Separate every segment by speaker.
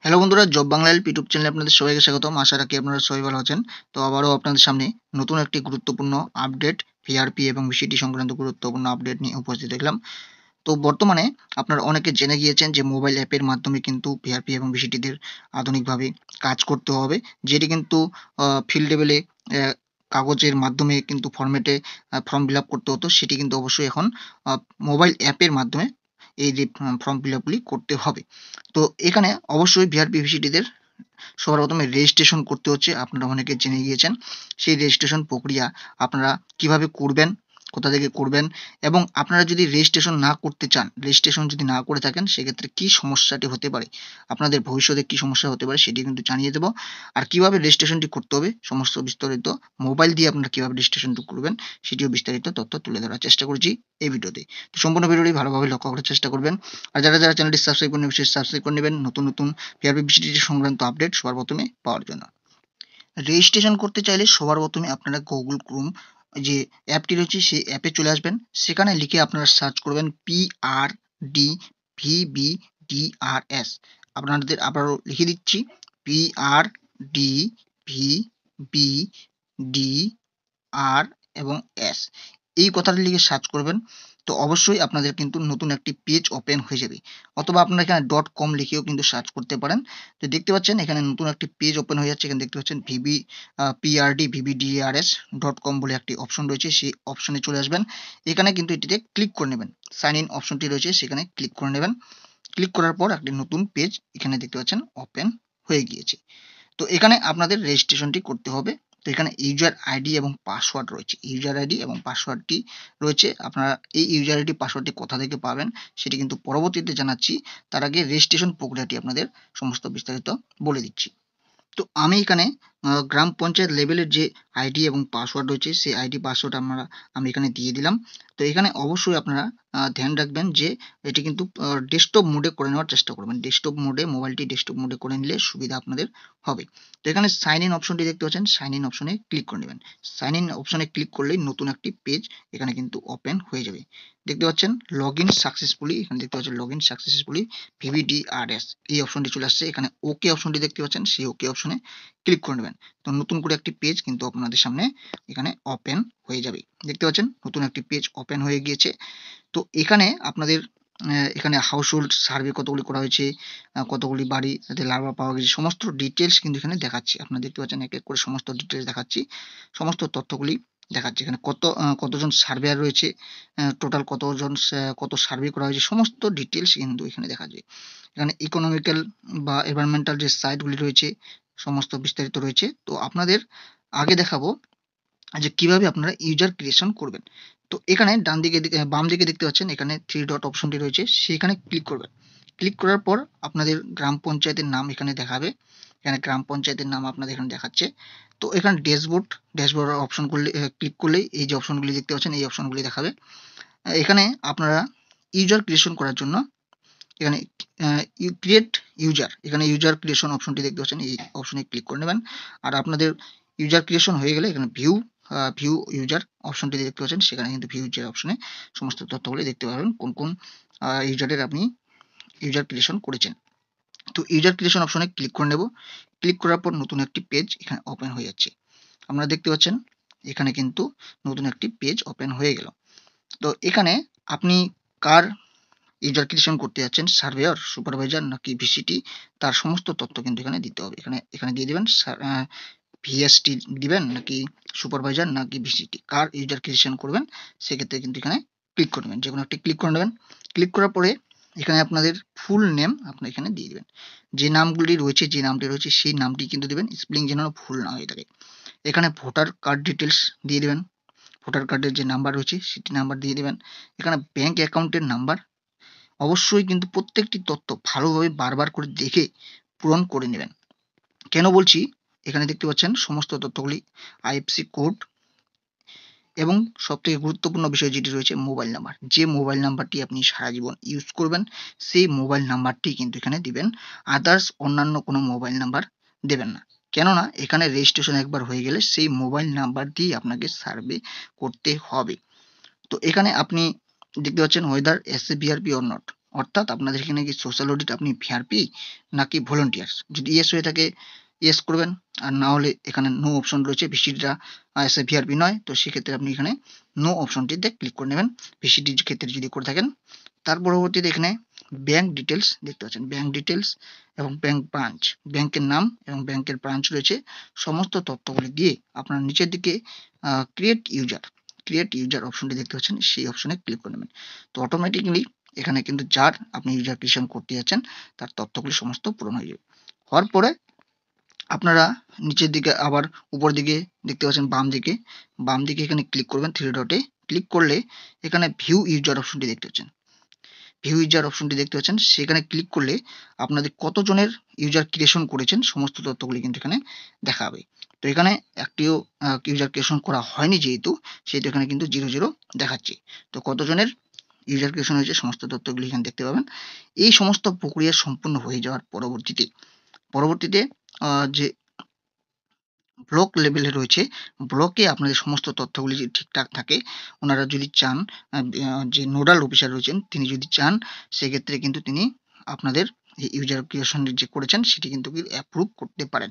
Speaker 1: Hello বন্ধুরা, job Bangla help YouTube চ্যানেলে আপনাদের সবাইকে স্বাগতম। আশা রাখি আপনারা সবাই ভালো আছেন। তো আবারও আপনাদের সামনে নতুন একটি গুরুত্বপূর্ণ আপডেট ভিআরপি এবং ভিসিটি সংক্রান্ত গুরুত্বপূর্ণ আপডেট নিয়ে উপস্থিত দেখলাম। তো বর্তমানে আপনারা অনেকে জেনে গিয়েছেন যে মোবাইল অ্যাপের মাধ্যমে কিন্তু ভিআরপি এবং ভিসিটিদের আধুনিকভাবে কাজ করতে হবে, যেটি কিন্তু ফিল্ড লেভেলে কাগজের মাধ্যমে কিন্তু ফর্ম ফিল আপ করতে হতো, সেটি কিন্তু অবশ্যই এখন মোবাইল অ্যাপের মাধ্যমে এই যে ফর্ম ফিল আপগুলি করতে হবে। তো এখানে অবশ্যই ভিআরপি ভিসিটিদের সবার প্রথমে রেজিস্ট্রেশন করতে হচ্ছে, আপনারা অনেকে জেনে গিয়েছেন। সেই রেজিস্ট্রেশন প্রক্রিয়া আপনারা কিভাবে করবেন, কোথা থেকে করবেন, এবং আপনারা যদি রেজিস্ট্রেশন না করতে চান, রেজিস্ট্রেশন যদি না করে থাকেন, সেক্ষেত্রে কি সমস্যাটি হতে পারে, আপনাদের ভবিষ্যতে কি সমস্যা হতে পারে সেটি কিন্তু জানিয়ে দেবো। আর কিভাবে রেজিস্ট্রেশনটি করতে হবে সমস্ত বিস্তারিত, মোবাইল দিয়ে আপনারা কিভাবে রেজিস্ট্রেশনটি করবেন সেটিও বিস্তারিত তথ্য তুলে ধরার চেষ্টা করেছি এই ভিডিওতে। তো সম্পূর্ণ ভিডিওটি ভালোভাবে লক্ষ্য করার চেষ্টা করবেন। আর যারা যারা চ্যানেলটি সাবস্ক্রাইব করেন অবশ্যই সাবস্ক্রাইব করে নেবেন, নতুন নতুন পিআরপি ভিসিটি সংক্রান্ত আপডেট সবার প্রথমে পাওয়ার জন্য। রেজিস্ট্রেশন করতে চাইলে সবার প্রথমে আপনারা গুগল ক্রোম যে অ্যাপটি রয়েছে সেই অ্যাপে চলে আসবেন। সেখানে লিখে আপনারা সার্চ করবেন PRDVBDRS। আপনাদের আবারও লিখে দিচ্ছি, PRDVBDR এবং S, এই কথাটা লিখে সার্চ করবেন। তো অবশ্যই আপনাদের কিন্তু নতুন একটি পেজ ওপেন হয়ে যাবে, অথবা আপনারা এখানে .com লিখেও কিন্তু সার্চ করতে পারেন। তো দেখতে পাচ্ছেন এখানে নতুন একটি পেজ ওপেন হয়ে যাচ্ছে। এখানে দেখতে পাচ্ছেন PRDVBDRS.com বলে একটি অপশন রয়েছে, সেই অপশনে চলে আসবেন। এখানে কিন্তু এটিতে ক্লিক করে নেবেন, সাইন ইন অপশনটি রয়েছে সেখানে ক্লিক করে নেবেন। ক্লিক করার পর একটি নতুন পেজ এখানে দেখতে পাচ্ছেন ওপেন হয়ে গিয়েছে। তো এখানে আপনাদের রেজিস্ট্রেশনটি করতে হবে। তো এখানে ইউজার আইডি এবং পাসওয়ার্ড রয়েছে, ইউজার আইডি এবং পাসওয়ার্ডটি রয়েছে। আপনারা এই ইউজার আইডি পাসওয়ার্ডটি কোথা থেকে পাবেন সেটি কিন্তু পরবর্তীতে জানাচ্ছি, তার আগে রেজিস্ট্রেশন প্রক্রিয়াটি আপনাদের সমস্ত বিস্তারিত বলে দিচ্ছি। তো আমি এখানে গ্রাম পঞ্চায়েত লেভেলের যে আইডি এবং পাসওয়ার্ড রয়েছে সেই আইডি পাসওয়ার্ড আমি এখানে দিয়ে দিলাম। তো এখানে অবশ্যই আপনারা ধ্যান রাখবেন যে এটি কিন্তু ডেস্কটপ মোডে করে নেওয়ার চেষ্টা করবেন। ডেস্কটপ মোডে, মোবাইলটি ডেস্কটপ মোডে করে নিলে সুবিধা আপনাদের হবে। তো এখানে সাইন ইন অপশনটি দেখতে পাচ্ছেন, সাইন ইন অপশনে ক্লিক করে নেবেন। সাইন ইন অপশনে ক্লিক করলেই নতুন একটি পেজ এখানে কিন্তু ওপেন হয়ে যাবে। দেখতে পাচ্ছেন লগ ইন সাকসেসফুলি, এখানে দেখতে পাচ্ছেন লগ ইন সাকসেসফুলি ভিভিডিআরএস, এই অপশনটি চলে আসছে। এখানে ওকে অপশনটি দেখতে পাচ্ছেন, সেই ওকে অপশনে ক্লিক করে নেবেন। তো নতুন করে একটি পেজ কিন্তু আপনাদের সামনে এখানে ওপেন হয়ে যাবে। দেখতে পাচ্ছেন নতুন একটি পেজ ওপেন হয়ে গিয়েছে। তো এখানে আপনাদের এখানে হাউস হোল্ড সার্ভে কতগুলি করা হয়েছে, কতগুলি বাড়ি যাতে লার্ভা পাওয়া গেছে, সমস্ত ডিটেলস কিন্তু এখানে দেখাচ্ছি। আপনারা দেখতে পাচ্ছেন এক এক করে সমস্ত ডিটেলস দেখাচ্ছি, সমস্ত তথ্যগুলি দেখাচ্ছি। এখানে কতজন সার্ভেয়ার রয়েছে, টোটাল কত সার্ভে করা হয়েছে, সমস্ত ডিটেলস কিন্তু এখানে দেখা যায়। এখানে ইকোনমিক্যাল বা এনভায়রনমেন্টাল যে সাইটগুলি রয়েছে সমস্ত বিস্তারিত রয়েছে। তো আপনাদের আগে দেখাবো যে কিভাবে আপনারা ইউজার ক্রিয়েশন করবেন। তো এখানে বাম দিকে দেখতে পাচ্ছেন এখানে 3 ডট অপশনটি রয়েছে, সেখানে ক্লিক করবেন। ক্লিক করার পর আপনাদের গ্রাম পঞ্চায়েতের নাম এখানে দেখাবে। এখানে গ্রাম পঞ্চায়েতের নাম আপনাদের এখানে দেখাচ্ছে। তো এখানে ড্যাশবোর্ডের অপশন করলে ক্লিক করলেই এই যে অপশনগুলি দেখতে পাচ্ছেন এই অপশনগুলি দেখাবে। এখানে আপনারা ইউজার ক্রিয়েশন করার জন্য এখানে ক্রিয়েট ইউজার, এখানে ইউজার ক্রিয়েশন অপশনটি দেখতে পাচ্ছেন, এই অপশনে ক্লিক করে নেবেন। আর আপনাদের ইউজার ক্রিয়েশন হয়ে গেলে এখানে ভিউ ইউজার অপশনটি দেখতে পাচ্ছেন, সেখানে কিন্তু ভিউ ইউজার অপশনে সমস্ত তথ্যগুলি দেখতে পাবেন, কোন কোন ইউজারের আপনি ইউজার ক্রিয়েশন করেছেন। তো ইউজার ক্রিয়েশন অপশনে ক্লিক করে নেব। ক্লিক করার পর নতুন একটি পেজ এখানে ওপেন হয়ে যাচ্ছে। আপনারা দেখতে পাচ্ছেন এখানে কিন্তু নতুন একটি পেজ ওপেন হয়ে গেল। তো এখানে আপনি কার ইউজার ক্রিয়েশন করতে যাচ্ছেন, সার্ভেয়ার, সুপারভাইজার নাকি ভিসিটি, তার সমস্ত তথ্য কিন্তু এখানে দিতে হবে। এখানে দিয়ে দিবেন ভিএসটি দিবেন নাকি সুপারভাইজার নাকি ভিসিটি, কার ইউজার ক্রিয়েশন করবেন সেক্ষেত্রে কিন্তু এখানে ক্লিক করবেন, যে কোনো একটি ক্লিক করে নেবেন। ক্লিক করার পরে এখানে আপনাদের ফুল নেম আপনি এখানে দিয়ে দিবেন, যে নামটি রয়েছে সেই নামটি কিন্তু দিবেন, স্পেলিং যেন ভুল না হয়ে থাকে। এখানে ভোটার কার্ড ডিটেলস দিয়ে দিবেন, ভোটার কার্ডের যে নাম্বার রয়েছে সেটি নাম্বার দিয়ে দিবেন। এখানে ব্যাংক অ্যাকাউন্টের নাম্বার, অবশ্যই কিন্তু প্রত্যেকটি তথ্য ভালোভাবে বারবার করে দেখে পূরণ করে নেবেন। কেন বলছি, এখানে দেখতে পাচ্ছেন সমস্ত তথ্যগুলি, আইএফসি কোড, এবং সবথেকে গুরুত্বপূর্ণ বিষয় যেটি রয়েছে মোবাইল নাম্বার, যে মোবাইল নাম্বারটি আপনি সারা জীবন ইউজ করবেন সেই মোবাইল নাম্বারটি কিন্তু এখানে দিবেন। আদার্স অন্যান্য কোনো মোবাইল নাম্বার দেবেন না, কেননা এখানে রেজিস্ট্রেশন একবার হয়ে গেলে সেই মোবাইল নাম্বার দিয়ে আপনাকে সার্ভে করতে হবে। তো এখানে আপনি দেখতে পাচ্ছেন weather SA BRP or not, অর্থাৎ আপনাদের এখানে কি সোশ্যাল অডিট আপনি ভিআরপি নাকি ভলেন্টিয়ার্স, যদি ইয়েস হয়ে থাকে ইয়েস করবেন, আর না হলে এখানে নো অপশন রয়েছে, ভিসিটিটা এসে ভিআরপি নয়, তো সেক্ষেত্রে আপনি এখানে নো অপশনটিতে ক্লিক করে নেবেন ভিসিটির ক্ষেত্রে যদি করে থাকেন। তার পরবর্তীতে এখানে ব্যাংক ডিটেলস দেখতে পাচ্ছেন, ব্যাংক ডিটেলস এবং ব্যাংক ব্রাঞ্চ, ব্যাংকের নাম এবং ব্যাংকের ব্রাঞ্চ রয়েছে, সমস্ত তথ্যগুলি দিয়ে আপনার নিচের দিকে ক্রিয়েট ইউজার অপশনটি দেখতে পাচ্ছেন, সেই অপশনে ক্লিক করে নেবেন। তো অটোমেটিক্যালি এখানে কিন্তু যার আপনি ইউজার ক্রিয়েশন করতে যাচ্ছেন তার তথ্যগুলি সমস্ত পূরণ হয়ে যাবে। হওয়ার পরে আপনারা নিচের দিকে আবার উপর দিকে দেখতে পাচ্ছেন, বাম দিকে এখানে ক্লিক করবেন, থ্রি ডটে ক্লিক করলে এখানে ভিউ ইউজার অপশনটি দেখতে পাচ্ছেন, সেখানে ক্লিক করলে আপনাদের কতজনের ইউজার ক্রিয়েশন করেছেন সমস্ত তথ্যগুলি কিন্তু এখানে দেখাবে। তো এখানে একটিও ইউজার ক্রিয়েশন করা হয়নি যেহেতু, সেহেতু এখানে কিন্তু 0 দেখাচ্ছে। তো কতজনের ইউজার ক্রিয়েশন হয়েছে সমস্ত তথ্যগুলি এখানে দেখতে পাবেন। এই সমস্ত প্রক্রিয়া সম্পূর্ণ হয়ে যাওয়ার পরবর্তীতে যে ব্লক লেভেলে রয়েছে, ব্লকে আপনাদের সমস্ত তথ্যগুলি যদি ঠিকঠাক থাকে, ওনারা যদি চান, যে নোডাল অফিসার রয়েছেন তিনি যদি চান, সেক্ষেত্রে কিন্তু তিনি আপনাদের ইউজার ক্রিয়েশন যে করেছেন সেটি কিন্তু অ্যাপ্রুভ করতে পারেন।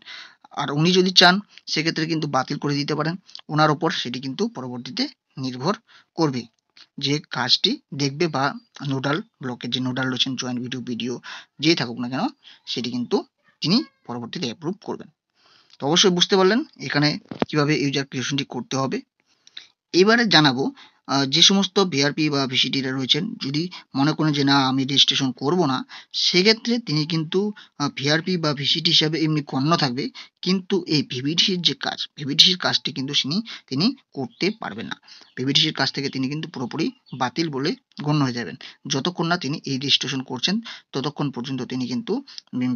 Speaker 1: আর উনি যদি চান সেক্ষেত্রে কিন্তু বাতিল করে দিতে পারেন, ওনার ওপর সেটি কিন্তু পরবর্তীতে নির্ভর করবে যে কাজটি দেখবে, বা নোডাল ব্লকের যে নোডাল রয়েছেন, জয়েন্ট ভিডিও যেই থাকুক না কেন, সেটি কিন্তু তিনি পরবর্তীতে অ্যাপ্রুভ করবেন। তো অবশ্যই বুঝতে পারলেন এখানে কিভাবে ইউজার ক্রিয়েশনটি করতে হবে। এবারে জানাবো যে সমস্ত ভিআরপি বা ভিসিটিরা রয়েছেন, যদি মনে করেন যে না আমি রেজিস্ট্রেশন করব না, সেক্ষেত্রে তিনি কিন্তু ভিআরপি বা ভিসিটি হিসাবে এমনি গণ্য থাকবে, কিন্তু এই ভিভিডিসির কাজটি কিন্তু তিনি করতে পারবেন না। ভিভিডিসির কাজ থেকে তিনি কিন্তু পুরোপুরি বাতিল বলে গণ্য হয়ে যাবেন। যতক্ষণ না তিনি এই রেজিস্ট্রেশন করছেন ততক্ষণ পর্যন্ত তিনি কিন্তু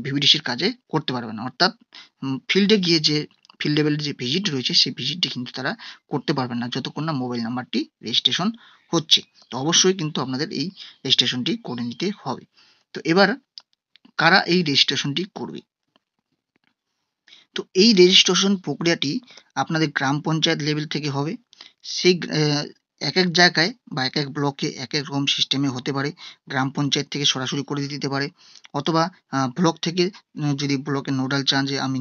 Speaker 1: ভিভিডিসির কাজে করতে পারবেন না। অর্থাৎ ফিল্ডে গিয়ে যে ফিল্ড লেভেলের যে ভিজিট রয়েছে সেই ভিজিটটি কিন্তু তারা করতে পারবেন না যতক্ষণ না মোবাইল নাম্বারটি রেজিস্ট্রেশন হচ্ছে। তো অবশ্যই কিন্তু আপনাদের এই রেজিস্ট্রেশনটি করে নিতে হবে। তো এবার কারা এই রেজিস্ট্রেশনটি করবে? তো এই রেজিস্ট্রেশন প্রক্রিয়াটি আপনাদের গ্রাম পঞ্চায়েত লেভেল থেকে হবে। সেই এক এক জায়গায় বা এক এক ব্লকে এক এক রকম সিস্টেমে হতে পারে। গ্রাম পঞ্চায়েত থেকে সরাসরি করে দিতে পারে, অথবা ব্লক থেকে যদি ব্লকের নোডাল চান যে আমি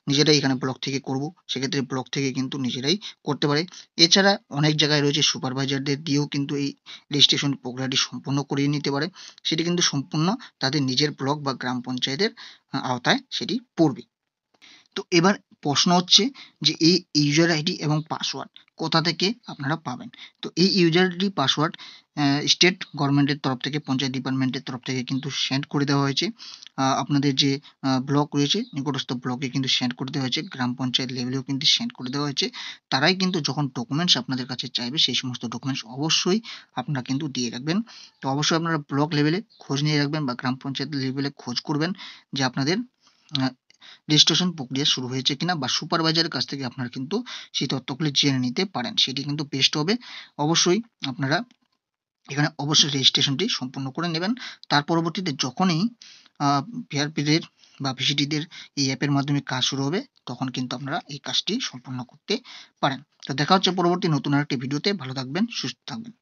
Speaker 1: নিজেরাই এখানে ব্লক থেকে করব, সেক্ষেত্রে ব্লক থেকে কিন্তু নিজেরাই করতে পারে। এছাড়া অনেক জায়গায় রয়েছে সুপারভাইজারদের দিয়েও কিন্তু এই রেজিস্ট্রেশন প্রক্রিয়াটি সম্পূর্ণ করিয়ে নিতে পারে। সেটি কিন্তু সম্পূর্ণ তাদের নিজের ব্লক বা গ্রাম পঞ্চায়েতের আওতায় সেটি পড়বে। তো এবার প্রশ্ন হচ্ছে যে এই ইউজার আইডি এবং পাসওয়ার্ড কোথা থেকে আপনারা পাবেন? তো এই ইউজার আইডি পাসওয়ার্ড স্টেট গভর্নমেন্টের তরফ থেকে, পঞ্চায়েত ডিপার্টমেন্টের তরফ থেকে কিন্তু সেন্ড করে দেওয়া হয়েছে। আপনাদের যে ব্লক রয়েছে নিকটস্থ ব্লকে কিন্তু সেন্ড করে দেওয়া হয়েছে, গ্রাম পঞ্চায়েত লেভেলেও কিন্তু সেন্ড করে দেওয়া হয়েছে। তারাই কিন্তু যখন ডকুমেন্টস আপনাদের কাছে চাইবে সেই সমস্ত ডকুমেন্টস অবশ্যই আপনারা কিন্তু দিয়ে রাখবেন। তো অবশ্যই আপনারা ব্লক লেভেলে খোঁজ নিয়ে রাখবেন বা গ্রাম পঞ্চায়েত লেভেলে খোঁজ করবেন যে আপনাদের রেজিস্ট্রেশন প্রক্রিয়া শুরু হয়েছে কিনা, বা সুপারভাইজারের কাছ থেকে আপনারা কিন্তু সেই তথ্যগুলি জেনে নিতে পারেন, সেটি কিন্তু বেস্ট হবে। অবশ্যই আপনারা এখানে অবশ্যই রেজিস্ট্রেশনটি সম্পূর্ণ করে নেবেন। তার পরবর্তীতে যখনই ভিআরপিদের বা ভিসিটিদের এই অ্যাপের মাধ্যমে কাজ শুরু হবে, তখন কিন্তু আপনারা এই কাজটি সম্পূর্ণ করতে পারেন। তো দেখা হচ্ছে পরবর্তী নতুন আরেকটি ভিডিওতে। ভালো থাকবেন, সুস্থ থাকবেন।